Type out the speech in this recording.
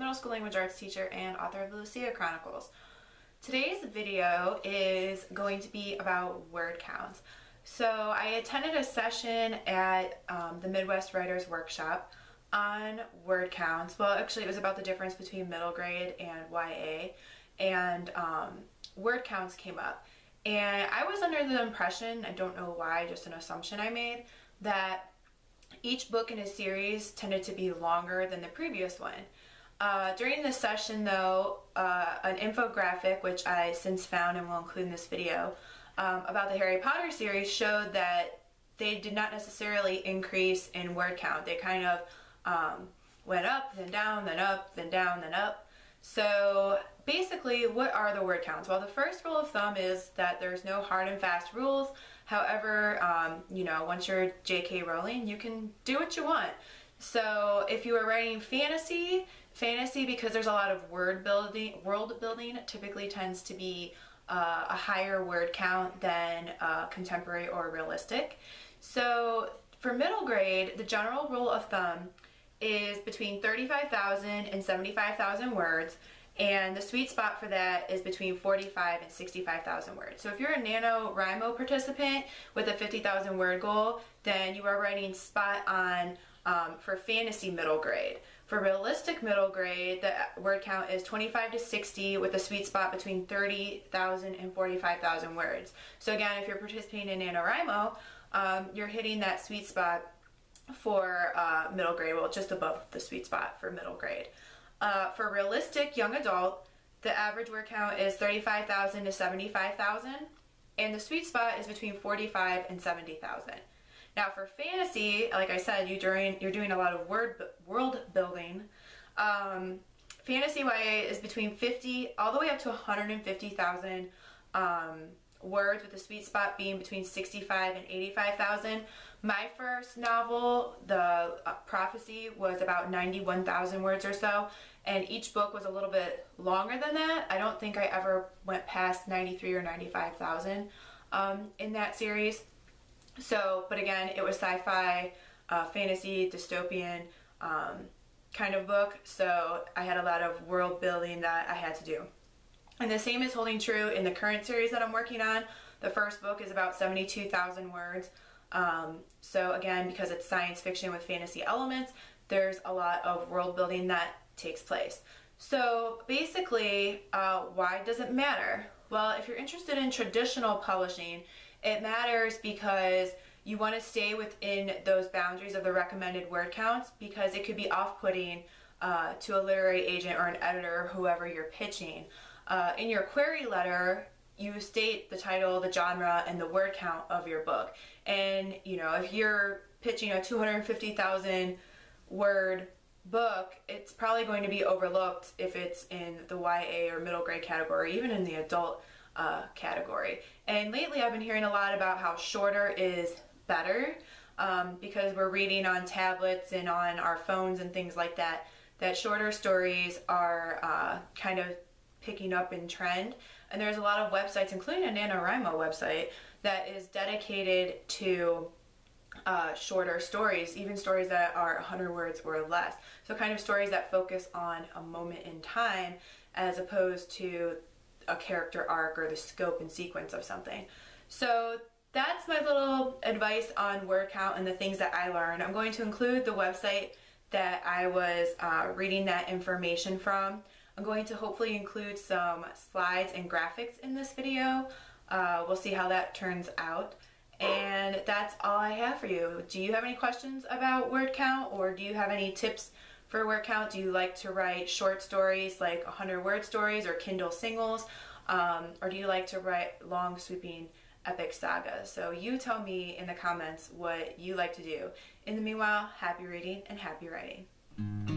middle school language arts teacher and author of the Lucia Chronicles. Today's video is going to be about word counts. So I attended a session at the Midwest Writers Workshop on word counts. Well, actually it was about the difference between middle grade and YA, and word counts came up. And I was under the impression, I don't know why, just an assumption I made, that each book in a series tended to be longer than the previous one. During this session though, an infographic, which I since found and will include in this video, about the Harry Potter series showed that they did not necessarily increase in word count. They kind of went up, then down, then up, then down, then up. So basically, what are the word counts? Well, the first rule of thumb is that there's no hard and fast rules. However, you know, once you're J.K. Rowling, you can do what you want. So if you are writing fantasy because there's a lot of world building typically tends to be a higher word count than contemporary or realistic. So for middle grade, the general rule of thumb is between 35,000 and 75,000 words, and the sweet spot for that is between 45 and 65,000 words. So if you're a NaNoWriMo participant with a 50,000 word goal, then you are writing spot on for fantasy middle grade. For realistic middle grade, the word count is 25 to 60 with a sweet spot between 30,000 and 45,000 words. So again, if you're participating in NaNoWriMo, you're hitting that sweet spot for middle grade, well, just above the sweet spot for middle grade. For realistic young adult, the average word count is 35,000 to 75,000, and the sweet spot is between 45 and 70,000. Now for fantasy, like I said, you're doing a lot of world building. Fantasy YA is between 50 all the way up to 150,000 words, with the sweet spot being between 65 and 85,000. My first novel, The Prophecy, was about 91,000 words or so, and each book was a little bit longer than that. I don't think I ever went past 93 or 95,000 in that series. So, but again, it was sci-fi, fantasy, dystopian kind of book, so I had a lot of world building that I had to do. And the same is holding true in the current series that I'm working on. The first book is about 72,000 words. So again, because it's science fiction with fantasy elements, there's a lot of world building that takes place. So basically, why does it matter? Well, if you're interested in traditional publishing, it matters because you want to stay within those boundaries of the recommended word counts, because it could be off-putting to a literary agent or an editor or whoever you're pitching. In your query letter, you state the title, the genre, and the word count of your book. And you know, if you're pitching a 250,000 word book, it's probably going to be overlooked if it's in the YA or middle grade category, even in the adult category. And lately I've been hearing a lot about how shorter is better, because we're reading on tablets and on our phones and things like that, that shorter stories are kind of picking up in trend. And there's a lot of websites, including a NaNoWriMo website, that is dedicated to shorter stories, even stories that are 100 words or less. So kind of stories that focus on a moment in time as opposed to a character arc or the scope and sequence of something. So that's my little advice on word count and the things that I learned. I'm going to include the website that I was reading that information from. I'm going to hopefully include some slides and graphics in this video. We'll see how that turns out. And that's all I have for you. Do you have any questions about word count, or do you have any tips for word count? Do you like to write short stories like 100-word stories or Kindle singles? Or do you like to write long, sweeping, epic sagas? So you tell me in the comments what you like to do. In the meanwhile, happy reading and happy writing.